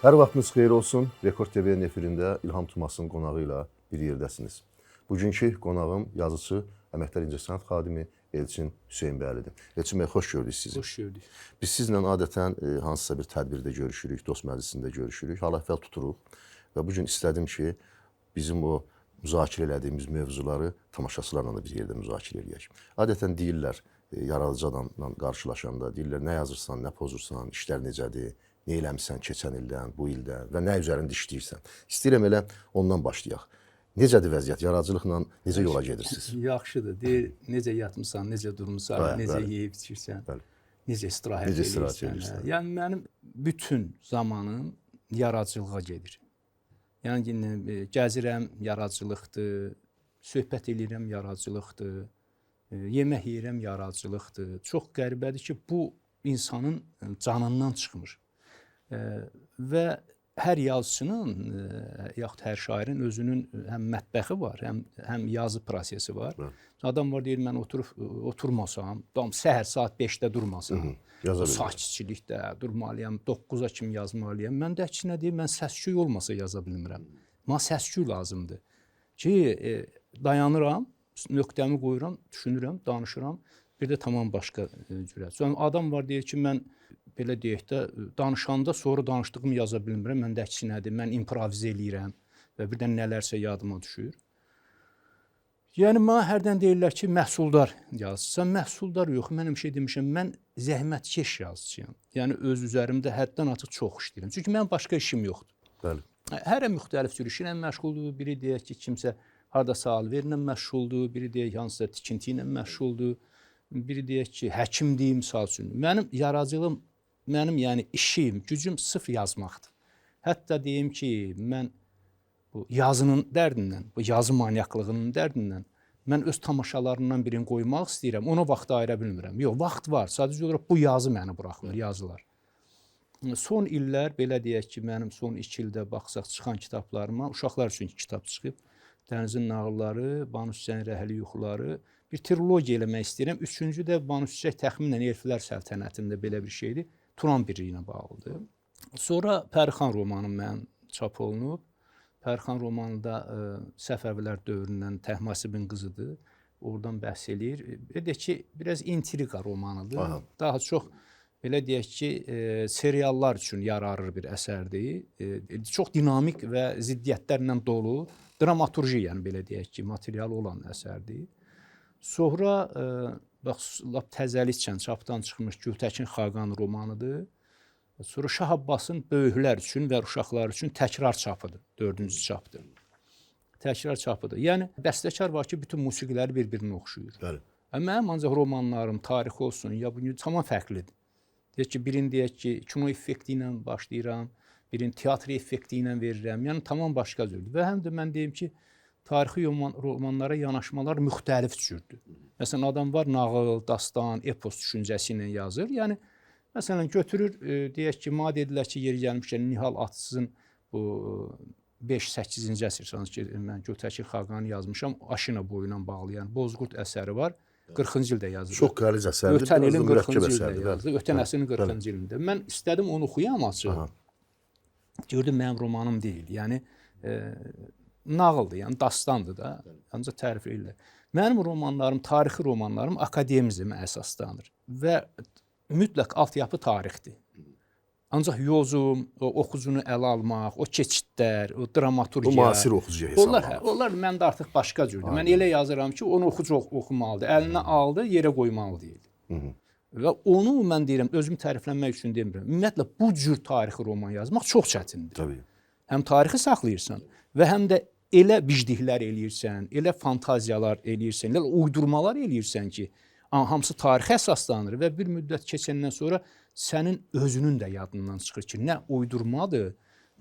Hər vaxtınız xeyir olsun. Rekord TV-nin efirində İlham Tumasın qonağı ilə bir yerdəsiniz. Bugünkü qonağım yazıcı, əməkdar incəsənət xadimi Elçin Hüseynbəylidir. Elçin bəy, xoş gördük sizi. Xoş gördük. Biz sizlə adətən hansısa bir tədbirdə görüşürük, dost məclisində görüşürük, hal-əhval tuturuq və bugün istədim ki, bizim o müzakirə elədiyimiz mövzuları tamaşaçılarla da bir yerdə müzakirə eləyək. Adətən deyirlər, yaradıcı adamla qarşılaşanda, deyirlər, nə yazırsan, nə pozursan, işlər necədir, nə eləmişsən keçən ildən, bu ildən və nə üzərində işləyirsən. İstəyirəm elə ondan başlayaq. Necədir vəziyyət? Yaradıcılıqla necə yola gedirsiniz? Yaxşıdır. Deyir, necə yatmısan, necə durmusan, necə yeyib içirsən, necə istirahət edirsən. Yəni, mənim bütün zamanım yaradıcılığa gedir. Yəni, gəzirəm, yaradıcılıqdır, söhbət edirəm, yaradıcılıqdır, yemək yeyirəm, yaradıcılıqdır. Çox qəribədir ki, bu insanın canından çıxmır. Və hər yazıçının, yaxud hər şairin özünün həm mətbəxi var, həm yazı prosesi var. Adam var, deyir, mən oturmasam, səhər saat 5-də durmasam, sakitçilikdə durmalıyam, 9-a kimi yazmalıyam. Mən də əksinə deyir, mən səs-küy olmasa yaza bilmirəm. Mənə səs-küy lazımdır ki, dayanıram, nöqtəmi qoyuram, düşünürəm, danışıram, bir də tamam başqa cürə. Sonra adam var, deyir ki, mən belə deyək də, danışanda sonra danışdığımı yaza bilmirəm, mən də əksinədir, mən improvizə eləyirəm və birdən nələrsə yadıma düşür. Yəni, mənə hərdən deyirlər ki, məhsuldar yazıçısan, məhsuldar yox, mən bir şey demişəm, mən zəhmətkeş yazıçıyam. Yəni, öz üzərimdə həddən artıq çox işləyirəm. Çünki mənim başqa işim yoxdur. Bəli. Hərə müxtəlif cür işlə məşğuldur, biri deyək ki, kimsə harada sual verirlə məşğuldur, biri deyək ki, hansısa tikinti ilə məşğuldur, biri deyək ki, həkimdir, misal üçün. Mənim yaradıcılığım, mənim yəni işim, gücüm sırf yazmaqdır. Hətta deyim ki, mən bu yazının dərdindən, bu yazı manyaklığının dərdindən mən öz tamaşalarından birini qoymaq istəyirəm, ona vaxt ayıra bilmirəm. Yox, vaxt var, sadəcə olaraq bu yazı məni buraxmır, yazılar. Son illər, belə deyək ki, mənim son 2 ildə baxsaq çıxan kitablarıma, uşaqlar üçün kitab çıxıb, Dənizin nağılları, Banu Çiçəyin rəhli yuxuları, bir trilogiya eləmək istəyirəm. Üçüncü də Banu Çiçək təxminən Elflər səltənətində belə bir şeydir. Turan birliyi ilə bağlıdır. Sonra Pərixan romanı mən çap olunub. Pərixan romanında Səfəvilər dövründən Təhmasibin qızıdır. Oradan bəhs eləyir. Deyək ki, biraz intriqa romanıdır. Aha. Daha çox, belə deyək ki, seriallar üçün yararır bir əsərdir. Çox dinamik və ziddiyyətlərlə dolu, dramaturji, yəni belə deyək ki, material olan əsərdir. Sonra, bax, lap təzəlikcən çapdan çıxmış Gültəkin Xaqan romanıdır. Sonra Şah Abbasın böyüklər üçün və uşaqlar üçün təkrar çapıdır, 4-cü çapdır. Təkrar çapıdır. Yəni, bəstəkar var ki, bütün musiqiləri bir-birinə oxşuyur. Bəli. Mənim ancaq romanlarım, tarixi olsun, ya bugün tamam fərqlidir. Deyək ki, birini deyək ki, kino effekti ilə başlayıram, birini teatr effekti ilə verirəm. Yəni, tamam başqa cürdür. Və həm də mən deyim ki, tarixi romanlara yanaşmalar müxtəlif cürdür. Məsələn, adam var, nağıl, dastan, epos düşüncəsi ilə yazır. Yəni, məsələn, götürür, deyək ki, mad edirlər ki, yeri gəlmişkən Nihal Atsızın bu 5-8-ci əsr, sanki ki, mən Gültəkin Xaqanı yazmışam, Aşina boyuna bağlayan Bozqurd əsəri var. 40-cı ildə yazılır. Çox qəliz əsərdir. Ötən ilin 40-cı ildə yazılır. Ötən əsrin 40-cı ilində. Mən istədim onu oxuyam açıq. Gördüm, mənim romanım deyil. Yəni, nağıldır, yəni dastandır da. Ancaq tərif edirlər. Mənim romanlarım, tarixi romanlarım akademizmə əsaslanır və mütləq altyapı tarixdir. Ancaq yozum, o oxucunu ələ almaq, o keçidlər, o dramaturgiya. O müasir oxucuya hesablanır. Onlar məndə artıq başqa cürdür. Mən elə yazıram ki, onu oxucu oxumalıdır. Əlinə aldı, yerə qoymalı deyil. Və onu mən deyirəm, özümü təriflənmək üçün demirəm. Ümumiyyətlə, bu cür tarixi roman yazmaq çox çətindir. Tabii. Həm tarixi saxlayırsan və həm də elə bicdiklər eləyirsən, elə fantaziyalar eləyirsən, elə uydurmalar eləyirsən ki, hamısı tarixə əsaslanır və bir müddət keçəndən sonra sənin özünün də yadından çıxır ki, nə uydurmadır,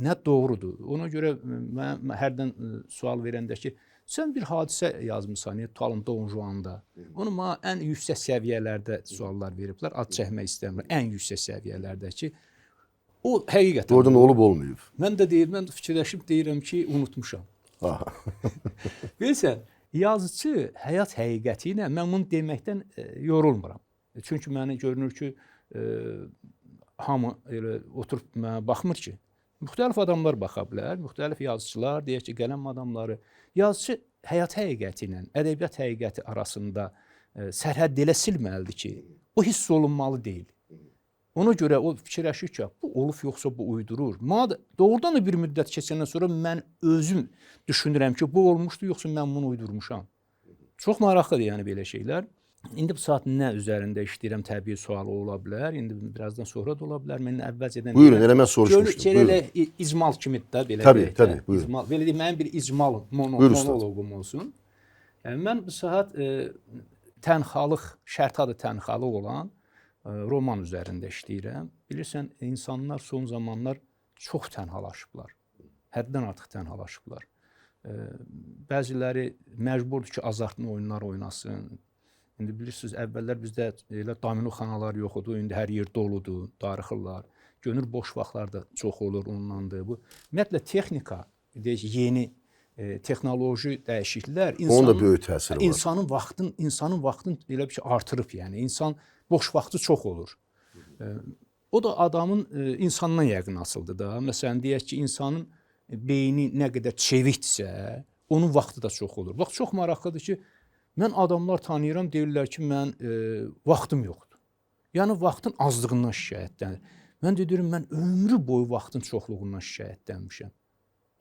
nə doğrudur. Ona görə mən hərdən sual verəndə ki, sən bir hadisə yazmısan, tutalım Don Juan'da. Onu mənə ən yüksək səviyyələrdə suallar veriblər. Ad çəkmək istəmirəm. Ən yüksək səviyyələrdə ki, o həqiqətən. Oradan olub olmayıb. Mən də deyirəm, mən fikirləşib deyirəm ki, unutmuşam. Bilirsən, yazıcı həyat həqiqəti ilə mən bunu deməkdən yorulmuram. Çünki mənə görünür ki, hamı elə oturub mənə baxmır ki. Müxtəlif adamlar baxa bilər, müxtəlif yazıçılar, deyək ki, qələm adamları. Yazıcı həyat həqiqəti ilə ədəbiyyat həqiqəti arasında sərhəd elə silməlidir ki, o hiss olunmalı deyil. Ona görə o fikirləşir ki, bu olub yoxsa bu uydurur. Doğrudan da bir müddət keçəndən sonra mən özüm düşünürəm ki, bu olmuşdu yoxsa mən bunu uydurmuşam. Çox maraqlıdır yəni belə şeylər. İndi bu saat nə üzərində işləyirəm, təbii sualı ola bilər. İndi birazdan sonra da ola bilər. Mən əvvəlcədən Buyurun, elə mən soruşmuşdum. Elə icmal kimidir də belə. Təbii, buyurun. Belə deyim, mənim bir icmal monoloqum olsun. Yəni mən bu saat tənhalıq, şərtadı tənhalıq olan roman üzərində işləyirəm. Bilirsən, insanlar son zamanlar çox tənhalaşıblar. Həddən artıq tənhalaşıblar. Bəziləri məcburdur ki, azartma oyunlar oynasın. İndi bilirsiniz, əvvəllər bizdə elə domino xanalar yox idi, indi hər yer doludur, darıxırlar. Gönül boş vaxtlar da çox olur ondandır. Bu ümumiyyətlə texnika, deyək, yeni texnoloji dəyişikliklər onun da böyük təsiri var. İnsanın vaxtını elə bir şey artırıb, yəni insan boş vaxtı çox olur. O da adamın insandan yəqin asılıdır da. Məsələn, deyək ki, insanın beyni nə qədər çevikdirsə, onun vaxtı da çox olur. Bax, çox maraqlıdır ki, mən adamlar tanıyıram, deyirlər ki, mən vaxtım yoxdur. Yəni, vaxtın azlığından şikayətlənir. Mən deyirəm, mən ömrü boyu vaxtın çoxluğundan şikayətlənmişəm.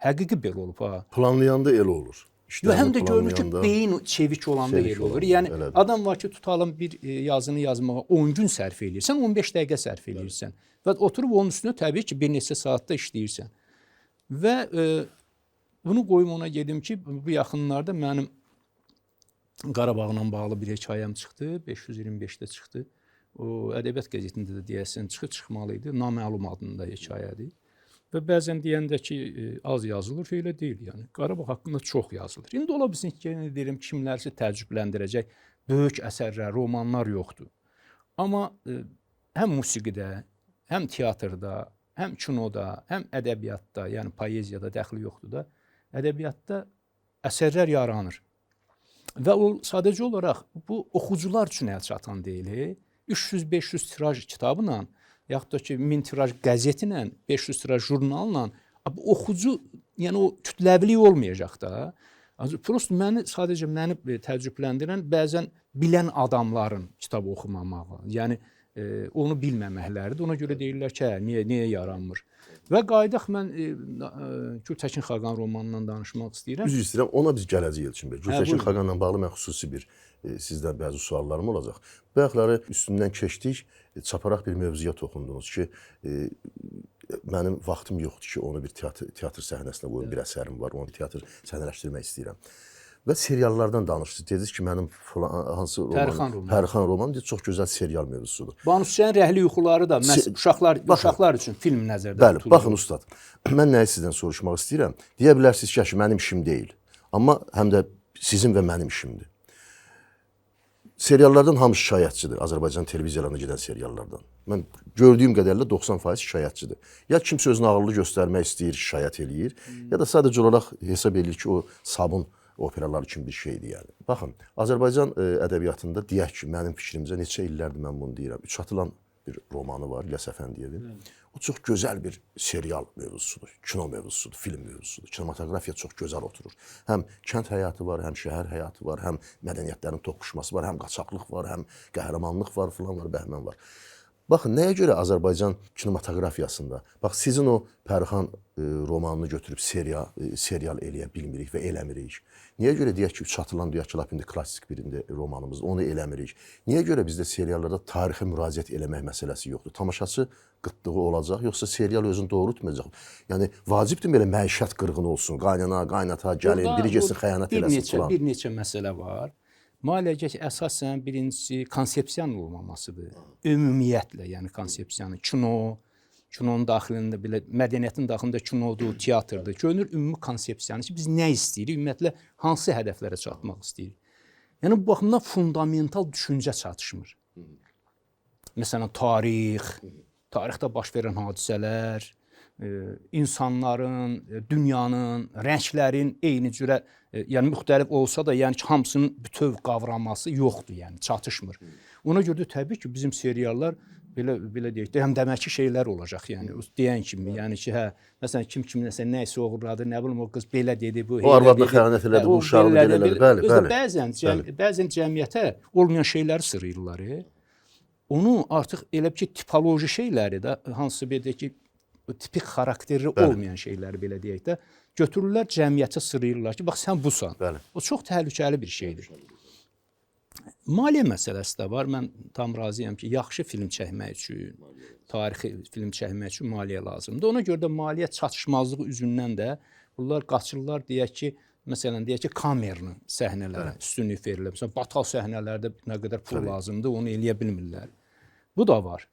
Həqiqi belə olub, ha. Planlayanda elə olur. Həm də görünür ki, beyin çevik olanda elə olur. Yəni, adam var ki, tutalım bir yazını yazmağa 10 gün sərf edirsən, 15 dəqiqə sərf edirsən. Və oturub onun üstünə təbii ki, bir neçə saatda işləyirsən. Və bunu qoyum ona gedim ki, bu yaxınlarda mənim Qarabağla bağlı bir hekayəm çıxdı, 525-də çıxdı. O, Ədəbiyyat qəzetində də deyəsən çıxmalıydı, Naməlum adında hekayədir. Və bəzən deyəndə ki, az yazılır, elə deyil. Yəni, Qarabağ haqqında çox yazılır. İndi ola bilsin ki, deyirəm, kimlərsə təəccübləndirəcək böyük əsərlər, romanlar yoxdur. Amma həm musiqidə, həm teatrda, həm kinoda, həm ədəbiyyatda, yəni poeziyada dəxli yoxdur da, ədəbiyyatda əsərlər yaranır. Və o sadəcə olaraq bu oxucular üçün əlçatan deyil. 300-500 tiraj kitabla, yaxud da ki, 1000 tiraj qəzetlə, 500 tiraj jurnalla oxucu, yəni o kütləvilik olmayacaq da. Prost sadəcə məni təəccübləndirən bəzən bilən adamların kitab oxumamağı, yəni onu bilməməkləridir. Ona görə deyirlər ki, niyə yaranmır? Və qayıdaq, mən Gültəkin Xaqan romanından danışmaq istəyirəm. Üzr istəyirəm, ona biz gələcəyik Elçin bəy. Gültəkin Xaqanla bağlı mən xüsusi bir sizdən bəzi suallarım olacaq. Bayaqları üstündən keçdik, çaparaq bir mövzuya toxundunuz ki, mənim vaxtım yoxdur ki, onu bir teatr səhnəsinə qoyum, bir əsərim var, onu teatr səhnələşdirmək istəyirəm. Və seriallardan danışdınız. Dediniz ki, mənim hansı roman? Pərxan romanı çox gözəl serial mövzusudur. Banu Süslən Rəhli yuxuları da uşaqlar üçün film nəzərdə tutulur. Bəli, baxın ustad, mən nəyi sizdən soruşmaq istəyirəm? Deyə bilərsiniz ki, mənim işim deyil. Amma həm də sizin və mənim işimdir. Seriallardan hamı şikayətçidir. Azərbaycan televiziyalarına gedən seriallardan. Mən gördüyüm qədərlə 90% şikayətçidir. Ya kimsə özünü ağıllı göstərmək istəyir, şikayət eləyir, ya da sadəcə olaraq hesab edir ki, o sabun operalar kimi bir şeydir yəni. Baxın, Azərbaycan ədəbiyyatında deyək ki, mənim fikrimcə neçə illərdir mən bunu deyirəm. Üç atılan bir romanı var, İlyas Əfəndiyevin. O çox gözəl bir serial mövzusudur, kino mövzusudur, film mövzusudur. Kinematografiya çox gözəl oturur. Həm kənd həyatı var, həm şəhər həyatı var, həm mədəniyyətlərin toqquşması var, həm qaçaqlıq var, həm qəhrəmanlıq var, filan var, bəhmən var. Baxın, nəyə görə Azərbaycan kinematografiyasında, bax sizin o Pərxan romanını götürüb serial eləyə bilmirik və eləmirik. Niyə görə deyək ki, Üç atılan deyək ki, indi klassik birində romanımız, onu eləmirik. Niyə görə bizdə seriallarda tarixə müraciət eləmək məsələsi yoxdur? Tamaşaçı qıtlığı olacaq, yoxsa serial özünü doğrultmayacaq? Yəni, vacibdir belə məişət qırğını olsun, qaynana, qaynata, gəlin, biri getsin xəyanət eləsin falan. Bir neçə məsələ var. Müalicə əsasən birincisi konsepsiyanın olmamasıdır. Ümumiyyətlə, yəni konsepsiyanın, kinonun daxilində belə, mədəniyyətin daxilində kinodur, teatrdır. Görünür ümumi konsepsiyanı ki, biz nə istəyirik, ümumiyyətlə hansı hədəflərə çatmaq istəyirik. Yəni bu baxımdan fundamental düşüncə çatışmır. Məsələn, tarixdə baş verən hadisələr, insanların, dünyanın, rənglərin eyni cürə, yəni müxtəlif olsa da, yəni ki, hamısının bütöv qavraması yoxdur, yəni çatışmır. Ona görə də təbii ki, bizim seriallar belə deyək də, həm demək ki, şeylər olacaq, yəni deyən kimi, yəni ki, hə, məsələn kim nəsə oğurladı, nə bilim o qız belə dedi, bu o arvadına xəyanət elədi, bu uşağı belə elədi. Bəli. Bəzən cəmiyyətə olmayan şeyləri sırayırlar. Onu artıq elə ki, tipoloji şeyləri də hansısa belə deyək ki, tipik xarakterli olmayan şeyləri belə deyək də götürürlər cəmiyyətə sırayırlar ki, bax sən busan. Bəli. O çox təhlükəli bir şeydir. Maliyyə məsələsi də var. Mən tam razıyam ki, yaxşı film çəkmək üçün, tarixi film çəkmək üçün maliyyə lazımdır. Ona görə də maliyyə çatışmazlığı üzündən də bunlar qaçırlar deyək ki, məsələn deyək ki, kamerun səhnələrə üstünlük verilir. Məsələn, batal səhnələrdə nə qədər pul lazımdır, onu eləyə bilmirlər. Bu da var.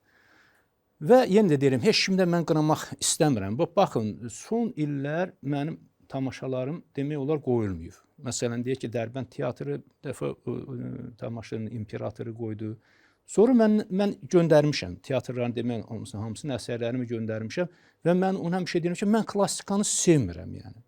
Və yenə də deyirəm, heç kimdə mən qınamaq istəmirəm. Baxın, son illər mənim tamaşalarım demək olar qoyulmayıb. Məsələn, deyək ki, Dərbənd teatrı dəfə tamaşanın imperatoru qoydu. Sonra mən göndərmişəm, teatrların demək hamısının əsərlərimi göndərmişəm və mən onu həmişə deyirəm ki, mən klassikanı sevmirəm, yəni.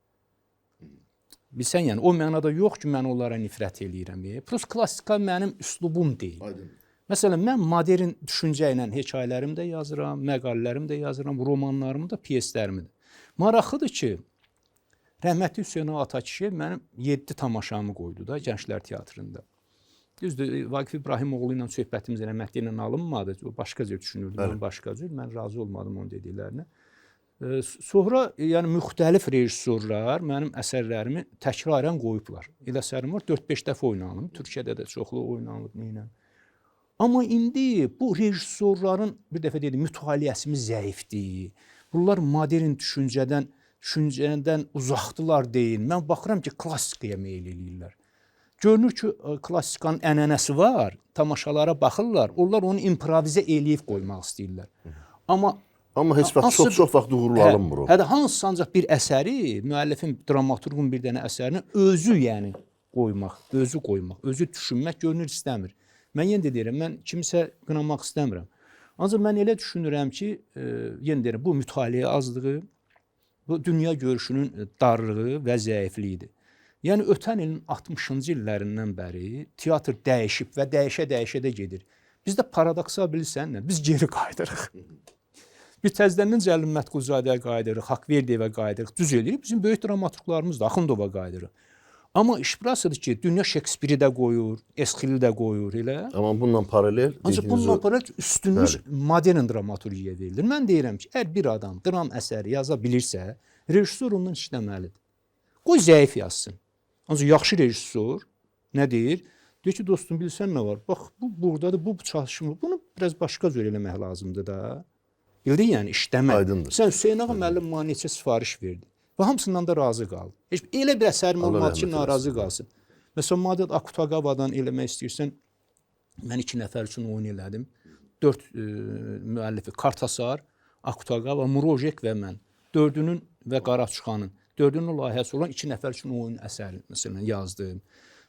Bilsən, yəni, o mənada yox ki, mən onlara nifrət eləyirəm. Plus klassika mənim üslubum deyil. Aydın. Məsələn, mən modern düşüncə ilə hekayələrimi də yazıram, məqalələrimi də yazıram, romanlarımı da, pyeslərimi də. Maraqlıdır ki, rəhmətli Hüseyn Atakişi mənim 7 tamaşamı qoydu da Gənclər Teatrında. Düzdür, Vaqif İbrahimoğlu ilə söhbətimiz rəhmətli ilə alınmadı. O başqa cür düşünürdü, mən başqa cür. Mən razı olmadım onun dediklərinə. Sonra yəni müxtəlif rejissorlar mənim əsərlərimi təkrarən qoyublar. Elə əsərim var, 4-5 dəfə oynanıb. Türkiyədə də çoxlu oynanıb neylə. Amma indi bu rejissorların bir dəfə dedim, mütaliəsimiz zəifdir. Bunlar modern düşüncədən uzaqdılar deyil. Mən baxıram ki, klassikaya meyl eləyirlər. Görünür ki, klassikanın ənənəsi var, tamaşalara baxırlar, onlar onu improvizə eləyib qoymaq istəyirlər. Amma heç vaxt çox vaxt uğurlu alınmır o. Hətta hansısa ancaq bir əsəri, müəllifin, dramaturqun bir dənə əsərini özü yəni qoymaq, özü düşünmək görünür istəmir. Mən yenə də deyirəm, mən kimsə qınamaq istəmirəm. Ancaq mən elə düşünürəm ki, yenə deyirəm, bu mütaliə azlığı, bu dünya görüşünün darlığı və zəifliyidir. Yəni, ötən ilin 60-cı illərindən bəri teatr dəyişib və dəyişə-dəyişə də gedir. Bizdə paradoksal bilirsən nə? Biz geri qayıdırıq. Biz təzədən Cəlil Mətquzadəyə qayıdırıq, Haqverdiyevə qayıdırıq, düz eləyirik. Bizim böyük dramaturqlarımız da Axundova qayıdırıq. Amma iş burasıdır ki, dünya Şekspiri də qoyur, Esxili də qoyur, elə. Amma bununla paralel... Ancaq bununla paralel üstünlük modern dramaturgiya verilir. Mən deyirəm ki, əgər bir adam dram əsəri yaza bilirsə, rejissor ondan işləməlidir. Qoy zəif yazsın. Ancaq yaxşı rejissor nə deyir? Deyir ki, dostum, bilsən nə var? Bax, bu buradadır, bu çalışmır. Bunu biraz başqa cür eləmək lazımdır da. Bildin, yəni işləmək. Aydındır. Sən Hüseyn ağa müəllim neçə sifariş verdi. Və hamısından da razı qaldı. Elə bir əsərim olmadı ki, narazı qalsın. Məsələn, Madad Akutagavadan eləmək istəyirsən, mən 2 nəfər üçün oyun elədim. 4 müəllifi, Kartasar, Akutagava, Murojek və mən. 4-ünün və Qaraçuxanın, 4-ünün layihəsi olan 2 nəfər üçün oyun əsəri məsələn yazdım.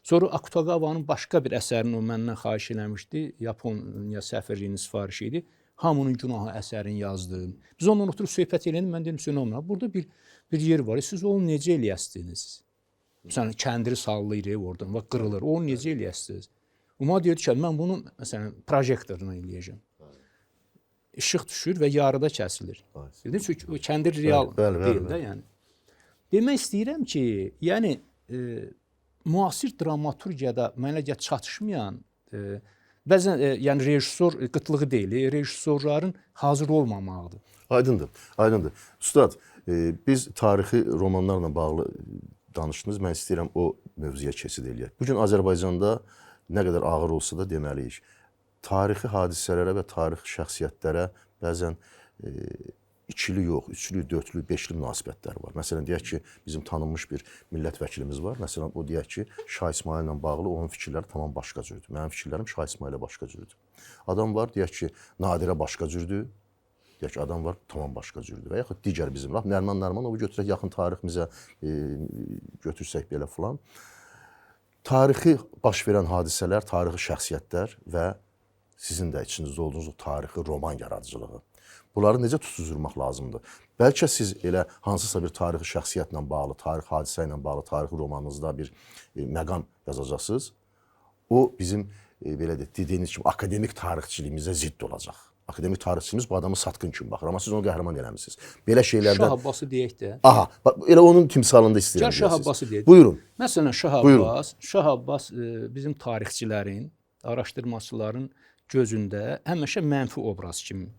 Sonra Akutagavanın başqa bir əsərini o məndən xahiş eləmişdi. Yaponiya səfirliyinin sifarişi idi. Hamının günahı əsərini yazdım. Biz ondan oturub söhbət elədik. Mən dedim, Hüseyn Omra, burada bir yer var. Siz onu necə eləyəsiniz? Məsələn, kəndiri sallayırıq oradan və qırılır. Onu necə eləyəsiniz? Ona deyirdi ki, mən bunu məsələn projektorla eləyəcəm. İşıq düşür və yarıda kəsilir. Bildin? Çünki o kəndir real deyil də, yəni. Demək istəyirəm ki, yəni müasir dramaturgiyada mənə çatışmayan bəzən yəni rejissor qıtlığı deyil, rejissorların hazır olmamağıdır. Aydındır. Ustad, biz tarixi romanlarla bağlı danışdınız. Mən istəyirəm o mövzuya keçid eləyək. Bu gün Azərbaycanda nə qədər ağır olsa da deməliyik, tarixi hadisələrə və tarixi şəxsiyyətlərə bəzən ikili yox, üçlü, dördlü, beşli münasibətlər var. Məsələn, deyək ki, bizim tanınmış bir millət vəkilimiz var. Məsələn, o deyək ki, Şah İsmail ilə bağlı onun fikirləri tamam başqa cürdür. Mənim fikirlərim Şah İsmail ilə başqa cürdür. Adam var, deyək ki, Nadirə başqa cürdür. Deyək ki, adam var, tamam başqa cürdür. Və yaxud digər bizim, Nərman Nərmanovu götürək, yaxın tariximizə götürsək belə filan. Tarixi baş verən hadisələr, tarixi şəxsiyyətlər və sizin də içinizdə olduğunuz o tarixi roman yaradıcılığı. Bunları necə tutuzdurmaq lazımdır? Bəlkə siz elə hansısa bir tarixi şəxsiyyətlə bağlı, tarix hadisə ilə bağlı tarixi romanınızda bir məqam yazacaqsınız. O bizim belə dediyiniz kimi akademik tarixçiliyimizə zidd olacaq. Akademik tarixçimiz bu adamı satqın kimi baxır, amma siz onu qəhrəman eləmisiniz. Belə şeylərdən... Şah Abbası deyək də. Aha, elə onun timsalında istəyirəm. Şah Abbası deyək. Buyurun. Məsələn, Şah Abbas bizim tarixçilərin, araşdırmaçıların gözündə həmişə mənfi obraz kimi.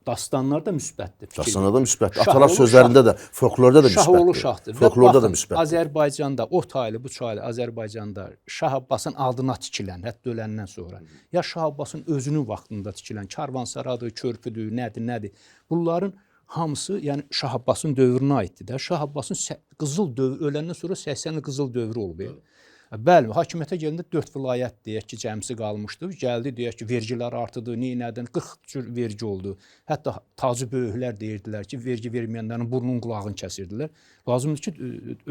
Dastanlarda müsbətdir. Dastanlarda müsbətdir. Atalar sözlərində də, folklorda da müsbətdir. Şahoğlu şahdır. Folklorda da müsbətdir. Azərbaycanda, o taylı, bu çaylı Azərbaycanda Şah Abbasın adına tikilən, hətta öləndən sonra, ya Şah Abbasın özünün vaxtında tikilən, karvansaradır, körpüdür, nədir. Bunların hamısı, yəni Şah Abbasın dövrünə aiddir də. Şah Abbasın qızıl dövrü, öləndən sonra 80-li qızıl dövrü olub. Bəli, hakimiyyətə gələndə 4 vilayət deyək ki, cəmsi qalmışdı. Gəldi deyək ki, vergilər artıdı, neynədən 40 cür vergi oldu. Hətta tacı böyüklər deyirdilər ki, vergi verməyənlərin burnunun qulağını kəsirdilər. Lazımdır ki,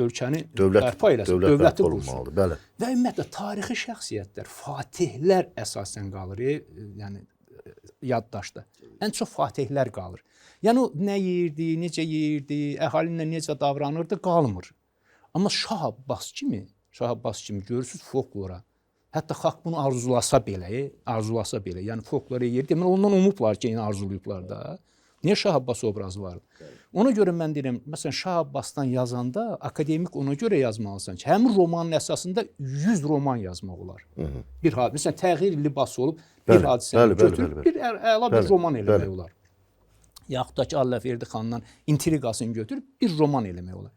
ölkəni bərpa eləsin, dövləti qursun. Bəli. Və ümumiyyətlə tarixi şəxsiyyətlər, fatihlər əsasən qalır, yəni yaddaşda. Ən çox fatihlər qalır. Yəni o nə yeyirdi, necə yeyirdi, əhali ilə necə davranırdı, qalmır. Amma Şah Abbas kimi görürsünüz folklora. Hətta xalq bunu arzulasa belə, yəni folklora yer deməli ondan umublar ki, yəni arzulayıblar da. Niyə Şah Abbas obrazı var? Ona görə mən deyirəm, məsələn Şah Abbasdan yazanda akademik ona görə yazmalısan ki, həmin romanın əsasında 100 roman yazmaq olar. Bir hadisə, məsələn təğyir libası olub, bir hadisəni götürüb, bir əla bir roman eləmək olar. Yaxud da ki, Allaverdi xandan intriqasını götürüb, bir roman eləmək olar.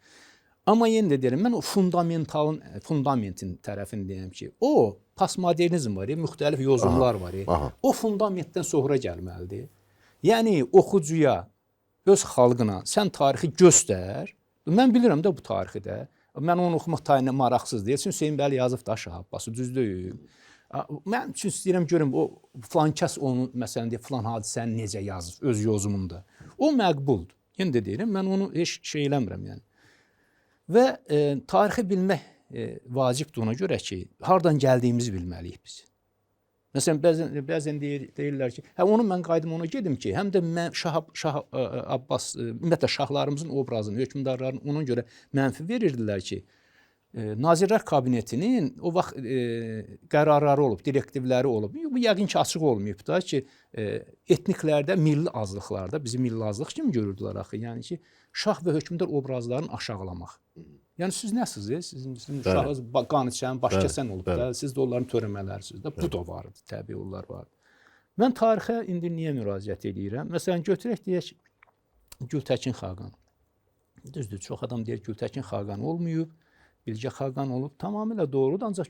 Amma yenə də deyirəm, mən o fundamentin tərəfini deyirəm ki, o postmodernizm var, müxtəlif yozumlar var. O fundamentdən sonra gəlməlidir. Yəni, oxucuya, öz xalqına sən tarixi göstər. Mən bilirəm də bu tarixi də. Mən onu oxumaq tayinə maraqsız deyil. Hüseyn bəli yazıb da Şah Abbası, düz deyil. Mən üçün istəyirəm görüm, o filan kəs onu, məsələn deyək, filan hadisəni necə yazıb öz yozumunda. O məqbuldur. Yenə də deyirəm, mən onu heç şey eləmirəm yəni. Və tarixi bilmək vacibdir ona görə ki, hardan gəldiyimizi bilməliyik biz. Məsələn, bəzən deyirlər ki, onu mən qaydım ona gedim ki, həm də mən Şah Abbas, ümumiyyətlə şahlarımızın obrazını, hökmdarların ona görə mənfi verirdilər ki, Nazirlər Kabinetinin o vaxt qərarları olub, direktivləri olub. Bu yəqin ki, açıq olmayıb da ki, etniklərdə, milli azlıqlarda, bizi milli azlıq kimi görürdülər axı. Yəni ki, şah və hökmdar obrazlarını aşağılamaq. Yəni siz nəsiniz? Sizin şahınız qan içən, baş kəsən olub da, siz də onların törəmələrsiniz də. Bu da vardı, təbii onlar vardı. Mən tarixə indi niyə müraciət edirəm? Məsələn, götürək deyək Gültəkin Xaqan. Düzdür, çox adam deyir Gültəkin Xaqan olmayıb. Bilgə Xaqan olub, tamamilə doğrudur. Ancaq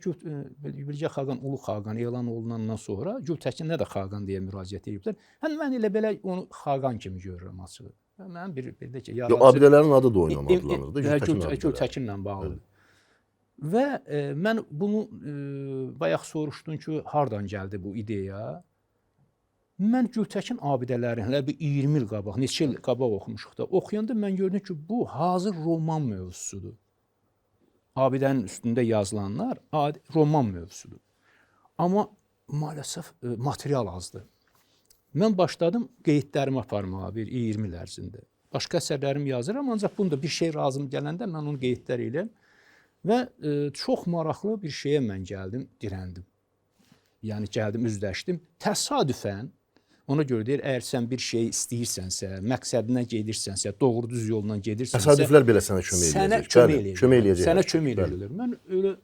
Bilgə Xaqan Ulu Xaqan elan olunandan sonra Gültəkinə də Xaqan deyə müraciət ediblər. Mən elə belə onu Xaqan kimi görürəm açığı. Mən bir də ki, abidələrin adı da oynamadılar. Gültəkinlə bağlıdır. Və mən bunu bayaq soruşdun ki, hardan gəldi bu ideya? Mən Gültəkin abidələrini hələ bir 20 il qabaq, neçə il qabaq oxumuşuq da, oxuyanda mən gördüm ki, bu hazır roman mövzusudur. Abidənin üstündə yazılanlar roman mövzusudur. Amma maalesef material azdır. Mən başladım qeydlərimi aparmağa bir 20 il ərzində. Başqa əsərlərimi yazıram, ancaq bunda bir şey lazım gələndə mən onu qeydlər eləyəm. Və çox maraqlı bir şeyə mən gəldim, dirəndim. Yəni gəldim, üzləşdim. Təsadüfən, ona görə deyir, əgər sən bir şey istəyirsənsə, məqsədinə gedirsənsə, doğru düz yolla gedirsənsə, təsadüflər belə sənə kömək eləyəcək. Sənə kömək eləyəcək. Mən elə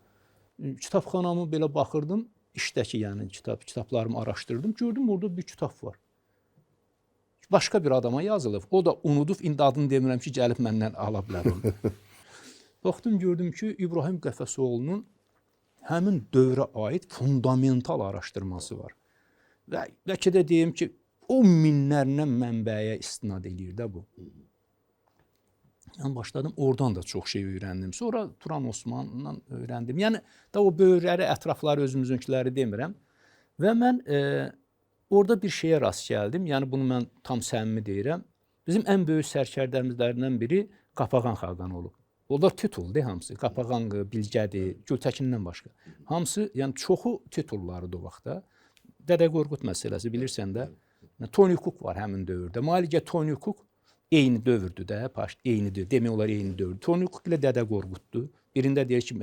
kitabxanamı belə baxırdım, işdəki yəni kitablarımı araşdırdım, gördüm orada bir kitab var. Başqa bir adama yazılıb, o da unudub, indi adını demirəm ki, gəlib məndən ala bilər onu. Baxdım, gördüm ki, İbrahim Qəfəsoğlu'nun həmin dövrə aid fundamental araşdırması var. Və bəlkə də deyim ki, o minlərlə mənbəyə istinad edir də bu. Yəni başladım, oradan da çox şey öyrəndim. Sonra Turan Osman'dan öyrəndim. Yəni da o böyükləri, ətrafları, özümüzünkiləri demirəm. Və mən orada bir şeyə rast gəldim. Yəni bunu mən tam səmimi deyirəm. Bizim ən böyük sərkərdələrimizdən biri Qapağan Xaqan olub. Onlar tituldur hamısı. Qapağan, Bilgədir, Gültəkindən başqa. Hamısı, yəni çoxu titullarıdır o vaxtda. Dədə Qorqud məsələsi bilirsən də. Tony Cook var həmin dövrdə. Malicə Tony Cook eyni dövrdür də, eynidir. Demək olar eyni dövrdür. Tony Cook ilə Dədə Qorquddur. Birində deyir ki,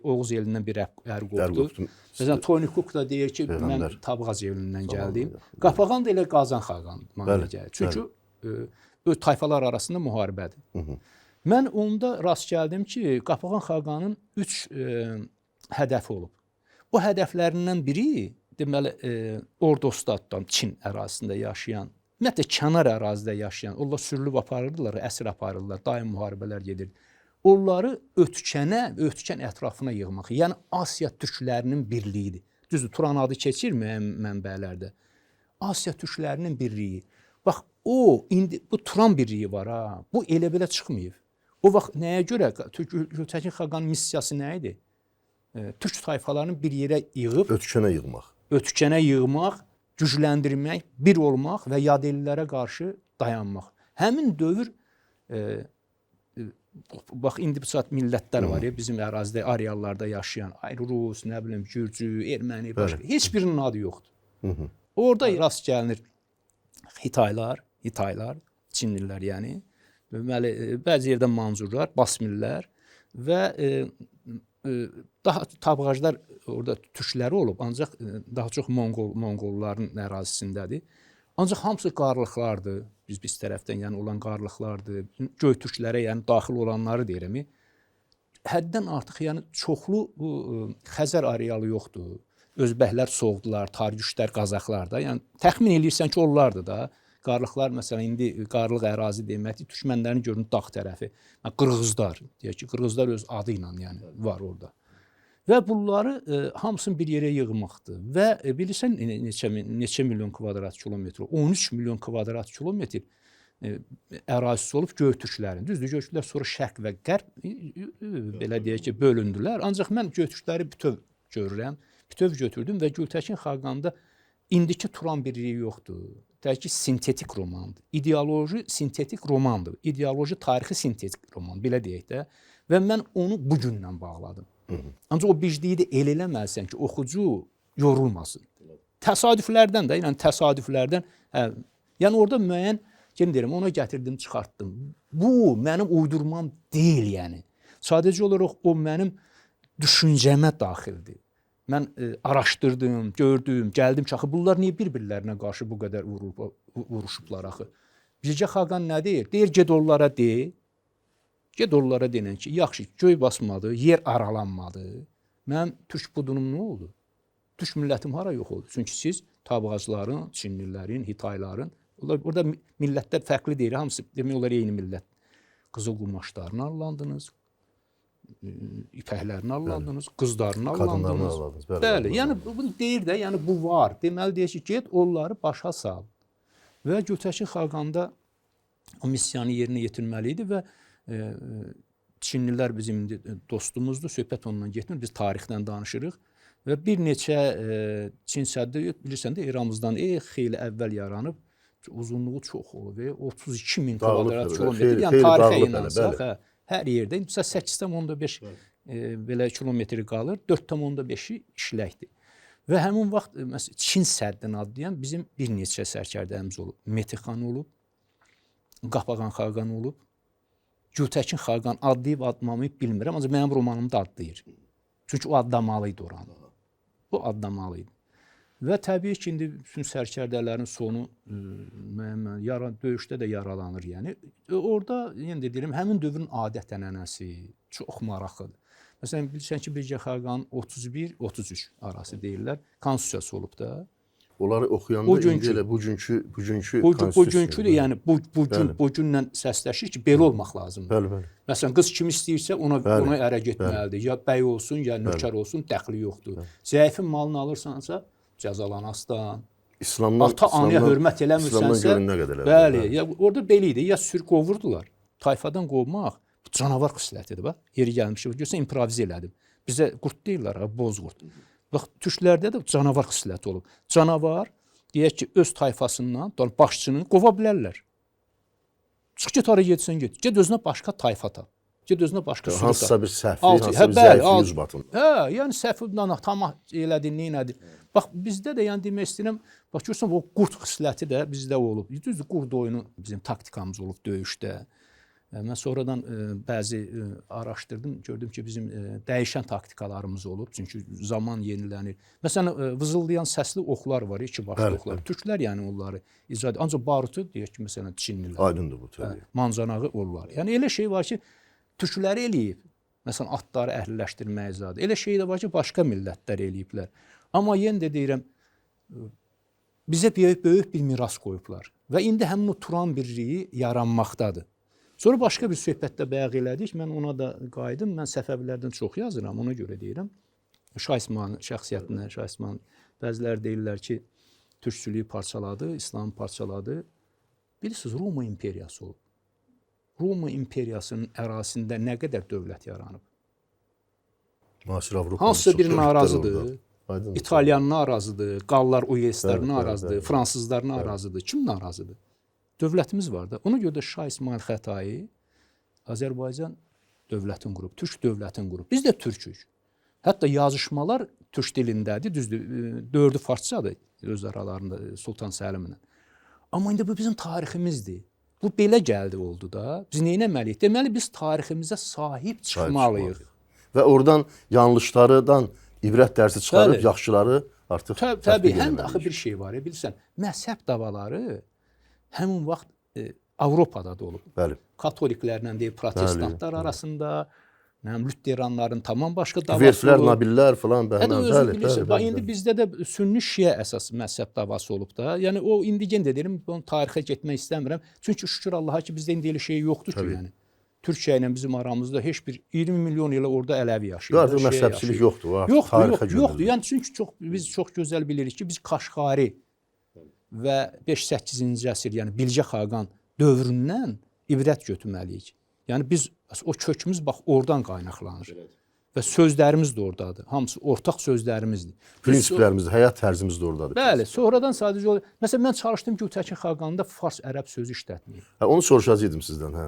Oğuz elindən bir ər qopdu. Məsələn, Tony Cook da deyir ki, mən Tabğaz elindən gəldim. Qapağan da elə Qazan xaqan malicə. Çünki tayfalar arasında müharibədir. Mən onda rast gəldim ki, Qapağan xaqanın 3 hədəfi olub. Bu hədəflərindən biri deməli Ordostatdan Çin ərazisində yaşayan, ümumiyyətlə kənar ərazidə yaşayan, onlar sürülüb aparırdılar, əsir aparırdılar, daim müharibələr gedirdi. Onları ötkən ətrafına yığmaq. Yəni Asiya türklərinin birliyidir. Düzdür, Turan adı keçir mənbələrdə. Asiya türklərinin birliyi. Bax, indi bu Turan birliyi var ha. Bu elə belə çıxmayıb. O vaxt nəyə görə Gültəkin xaqanın missiyası nə idi? Türk tayfalarını bir yerə yığıb ötkənə yığmaq, gücləndirmək, bir olmaq və yadellilərə qarşı dayanmaq. Həmin dövr bax indi bu saat millətlər var ya bizim ərazidə, areallarda yaşayan, Rus, nə bilim, Gürcü, Erməni, başqa heç birinin adı yoxdur. Orada rast gəlinir Hitaylar, Çinlilər yəni, bəzi yerdə Manzurlar, Basmillər və daha tabğaclar orada türkləri olub, ancaq daha çox Monqolların ərazisindədir. Ancaq hamısı qarlıqlardır. Biz tərəfdən yəni olan qarlıqlardır. Göytürklərə yəni daxil olanları deyirəm. Həddən artıq yəni çoxlu bu Xəzər arealı yoxdur. Özbəklər soğdular, Targüşlər, Qazaxlar da. Yəni təxmin eləyirsən ki, onlardır da. Qarlıqlar məsələn indi qarlıq ərazi deməkdir. Türkmənlərin görünür dağ tərəfi. Qırğızlar deyək ki, Qırğızlar öz adı ilə yəni var orada. Və bunları hamısını bir yerə yığmaqdır. Və bilirsən neçə milyon kvadrat kilometr, 13 milyon kvadrat kilometr ərazisi olub Göytürklərin. Düzdür, Göytürklər sonra şərq və qərb belə deyək ki, bölündülər. Ancaq mən Göytürkləri bütöv görürəm, bütöv götürdüm və Gültəkin xaqanında indiki Turan birliyi yoxdur. Deyək ki, sintetik romandır. İdeoloji sintetik romandır. İdeoloji tarixi sintetik roman, belə deyək də. Və mən onu bugündən bağladım. Ancaq o bicliyi də el eləməlisən ki, oxucu yorulmasın. Təsadüflərdən də, yəni təsadüflərdən, yəni orada müəyyən, deyirəm, ona gətirdim, çıxartdım. Bu mənim uydurmam deyil, yəni. Sadəcə olaraq o mənim düşüncəmə daxildir. Mən araşdırdım, gördüm, gəldim ki, axı bunlar niyə bir-birlərinə qarşı bu qədər vuruşublar axı? Bircə xaqan nə deyir? Deyir, ged onlara de. Ged onlara denən ki, yaxşı, göy basmadı, yer aralanmadı. Mənim türk budunum nə oldu? Türk millətim hara yox oldu? Çünki siz Tabğacların, Çinlilərin, Hitayların, orada millətlər fərqli deyil, hamısı demək olar eyni millət. Qızıl qumaşlarını allandınız, ipəklərini allandınız, qızlarını allandınız. Bəli, yəni bunu deyir də, yəni bu var. Deməli deyir ki, get onları başa sal. Və Gültəkin xaqanda o missiyanı yerinə yetirməli idi və Çinlilər bizim dostumuzdur, söhbət ondan getmir, biz tarixdən danışırıq və bir neçə Çin səddi, bilirsən də eramızdan xeyli əvvəl yaranıb, uzunluğu çox olub, 32 min kvadrat kilometr, yəni tarixə inansaq, hər yerdə, məsələn 8,5 belə kilometri qalır, 4,5-i işləkdir. Və həmin vaxt məsələn Çin səddini adlayan bizim bir neçə sərkərdəmiz olub, Metixan olub, Qapağan xaqan olub, Gültəkin xaqan adlayıb adlamayıb bilmirəm, ancaq mənim romanımda adlayır. Çünki o adlamalıydı oranı. O adlamalıydı. Və təbii ki, indi bütün sərkərdələrin sonu döyüşdə də yaralanır. Yəni orada yenə də deyirəm, həmin dövrün adət-ənənəsi çox maraqlıdır. Məsələn, bilirsən ki, Bircə xaqanın 31-33 arası deyirlər, konstitusiyası olub da. Onları oxuyanda indi elə bugünkü konstitusiyasıdır. Yəni bugünlə səsləşir ki, belə olmaq lazımdır. Bəli. Məsələn, qız kim istəyirsə ona ərə getməlidir. Ya bəy olsun, ya nökər olsun, dəxli yoxdur. Zəifin malını alırsansa, cəzalanasdan. Ata-anaya hörmət eləmirsənsə, bəli, orada belə idi. Ya sürü qovurdular. Tayfadan qovmaq canavar xüsusiyyətidir. Bax, yeri gəlmişik. Görsən, improvizə elədim. Bizə qurd deyirlər, boz qurd. Bax, türklərdə də canavar xüsusiyyəti olub. Canavar, deyək ki, öz tayfasından, başçını qova bilərlər. Çıx get, hara getsən get. Get özünə başqa tayfa tap. Get özünə başqa sübut. Hansısa bir səhvi, Altı- hansısa bir hə, bəli, zəif alt- yüz batın. Hə, yəni səhvlə tamah elədin, neynədin? Bax bizdə də yəni demək istəyirəm, bax görürsən o qurd xisləti də bizdə olub. Düzdür, qurd oyunu bizim taktikamız olub döyüşdə. Mən sonradan bəzi araşdırdım, gördüm ki, bizim dəyişən taktikalarımız olub. Çünki zaman yenilənir. Məsələn, vızıldayan səsli oxlar var, iki başlı Bəli, oxlar. Türklər yəni onları icad edir. Ancaq barutu deyək ki, məsələn, Çinlilər. Aydındır bu təbii. Mancanağı onlar. Yəni elə şey var ki, türklər eləyib. Məsələn, atları əhliləşdirmək zadı. Elə şey də var ki, başqa millətlər eləyiblər. Amma yenə də deyirəm, bizə böyük bir miras qoyublar. Və indi həmin o Turan birliyi yaranmaqdadır. Sonra başqa bir söhbətdə bəyan elədik. Mən ona da qayıdım. Mən Səfəvilərdən çox yazıram, ona görə deyirəm. Şah İsmayılın şəxsiyyətinə, Şah İsmayıl bəziləri deyirlər ki, türkçülüyü parçaladı, İslamı parçaladı. Bilirsiniz, Roma imperiyası olub. Roma imperiyasının ərazisində nə qədər dövlət yaranıb? Müasir Avropa Hansısa bir narazıdır. Aydındır. İtalyan narazıdır, Qallar Uyeslər Bəli, narazıdır, bəli, bəli. Fransızlar narazıdır. Kim narazıdır? Dövlətimiz var da. Ona görə də Şah İsmayıl Xətai Azərbaycan dövlətin qurub, türk dövlətin qurub. Biz də türkük. Hətta yazışmalar türk dilindədir. Düzdür, dördü farsçadır öz aralarında Sultan Səlimlə. Amma indi bu bizim tariximizdir. Bu belə gəldi oldu da. Biz nə etməliyik? Deməli biz tariximizə sahib çıxmalıyıq. Və oradan yanlışlardan ibrət dərsi çıxarıb Bəli. yaxşıları artıq Təbii, həm də axı bir şey var, bilirsən, məzhəb davaları həmin vaxt Avropada da olub. Bəli. Katoliklərlə deyil, protestantlar arasında, lüteranların tamam başqa davası Verflər, olub. nabillər falan, Hə də bəli, özün bəli, bilirsən, bax bəli. indi bizdə də sünni şiə əsas məzhəb davası olub da. Yəni o indigen də deyirəm, bunu tarixə getmək istəmirəm. Çünki şükür Allaha ki, bizdə indi elə şey yoxdur ki, yəni. Türkiyə ilə bizim aramızda heç bir 20 milyon ilə orada Ələvi yaşayır. Artıq məzhəbçilik yoxdur, artıq Yoxdur, tarixə yoxdur. göndərilir. Yəni çünki biz çox gözəl bilirik ki, biz Kaşqari və 5-8-ci əsr, yəni Bilgə Xaqan dövründən ibrət götürməliyik. Yəni biz o kökümüz bax oradan qaynaqlanır. Və sözlərimiz də ordadır. Hamısı ortaq sözlərimizdir. Prinsiplərimiz, həyat tərzimiz də ordadır. Bəli, sonradan sadəcə o məsələn mən çalışdım ki, Təkin Xaqanında fars-ərəb sözü işlətməyim. Hə, onu soruşacaqdım sizdən, hə.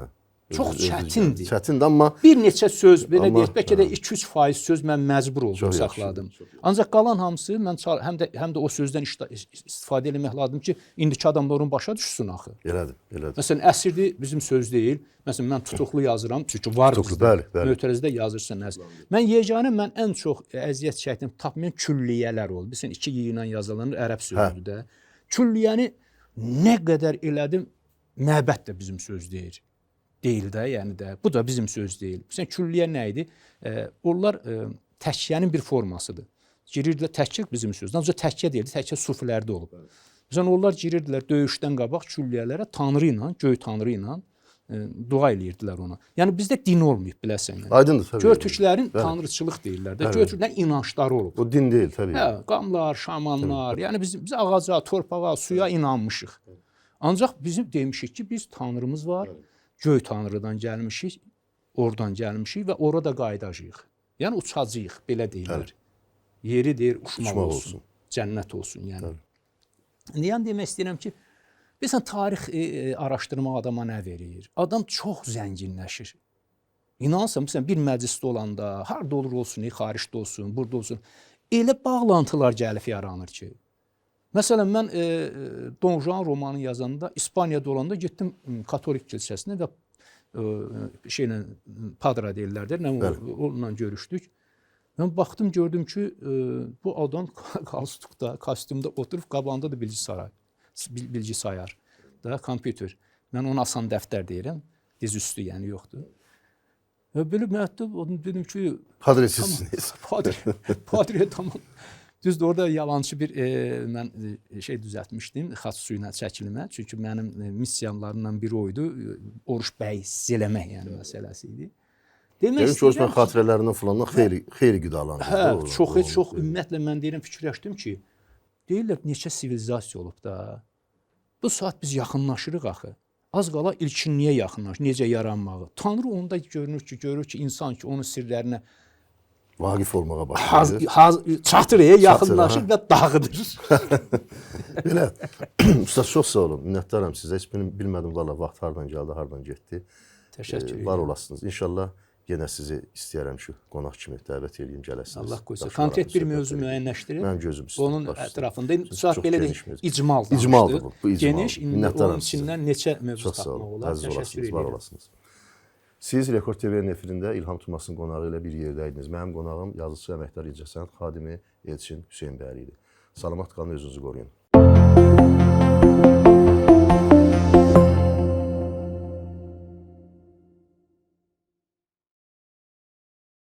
Çox çətindir. Çətindir, amma Bir neçə söz, belə Amma, deyək, bəlkə də 2-3% söz mən məcbur oldum, Çox yaxşı, saxladım. Ancaq qalan hamısı mən həm də o sözdən istifadə etmək lazım ki, indiki adamlar onu başa düşsün axı. elədir, elədir. Məsələn, əsrdir bizim söz deyil. Məsələn, mən tutuqlu yazıram, çünki var Tutuqlu, bizdə. bəli, bəli. Mötərizədə yazırsan əsr. Mən ən çox əziyyət çəkdim, tapmayan külliyələr oldu. Bilirsən, 2 y ilə yazılan ərəb sözüdür də. Külliyəni nə qədər elədim, məbəd də bizim söz deyir. Deyil də, yəni də. Bu da bizim söz deyil. Məsələn, külliyə nə idi? Onlar təkiyyənin bir formasıdır. Girirdilər, təkiyə bizim söz. Ancaq təkiyə deyildi, təkiyə sufilərdə olub. Məsələn, onlar girirdilər döyüşdən qabaq külliyələrə Tanrı ilə, göy Tanrı ilə dua eləyirdilər ona. Yəni bizdə din olmayıb, biləsən. Yəni. Aydındır, təbii. Göytürklərin tanrıçılıq deyirlər də. Göytürklərin inançları olub. O din deyil, təbii. Hə, qamlar, şamanlar, yəni biz ağaca, torpağa, suya inanmışıq. Ancaq bizim demişik ki, biz tanrımız var. Göy tanrıdan gəlmişik, oradan gəlmişik və orada qayıdacağıq. Yəni uçacağıq, belə deyirlər. Yeri deyir, uçmaq olsun, cənnət olsun. Yəni. Yəni demək istəyirəm ki, bilirsən, tarix araşdırmaq adama nə verir? Adam çox zənginləşir. İnanırsan, məsələn, bir məclisdə olanda, harda olur olsun, xaricdə olsun, burada olsun, elə bağlantılar gəlib yaranır ki. Məsələn, mən Don Juan romanı yazanda, İspaniyada olanda getdim Katolik kilsəsinə və Padra deyirlər, onunla görüşdük. Mən baxdım, gördüm ki, bu adam qalstukda, kostyumda oturub, qabağında da bilgi sayar da, kompüter. Mən ona asan dəftər deyirəm, diz üstü, yəni yoxdur. Və belə məhdub, dedim ki, Padre sizsiniz. Padre tamam. Düzdür, orada yalançı bir mən şey düzəltmişdim, xaç suyu ilə çəkilmə. Çünki mənim missiyamlarımdan biri oydu, oruç bəhs eləmək yəni məsələsi idi. Demək istəyirəm ki, Osman xatirələrindən falandan xeyli qidalanır. Hə, çox ümumiyyətlə mən deyirəm, fikirləşdim ki, deyirlər neçə sivilizasiya olub da. Bu saat biz yaxınlaşırıq axı. Az qala ilkinliyə yaxınlaşır, necə yaranmağı. Tanrı onda görür ki, insan ki, onun sirlərinə vaqif olmağa başlayır. Çatır, yaxınlaşır və dağıdır. Belə, Usta, çox sağ olun, minnətdaram sizə. Heç bilmədim, valla vaxt hardan gəldi, hardan getdi. Təşəkkür edirəm. Var olasınız. İnşallah yenə sizi istəyərəm ki, qonaq kimi dəvət edeyim, gələsiniz. Allah qoysa. Yaxşı Konkret maraqlı bir söhbət mövzu edək. müəyyənləşdirib. Mənim gözüm üstə. Onun baş üstə. ətrafında Çünki saat çox belə geniş deyək, mövzu. icmal İcmaldır danışdıq. bu icmaldır. Geniş, indi Minnətdaram onun sizə. içindən neçə mövzu Çox sağ tapmaq olun. olar. Əziz Təşəkkür olasınız, var edirəm. olasınız. Siz Rekord TV-nin efirində İlham Tumasın qonağı ilə bir yerdə idiniz. Mənim qonağım yazıçı əməkdar incəsənət xadimi Elçin Hüseynbəyli idi. Salamat qalın, özünüzü qoruyun.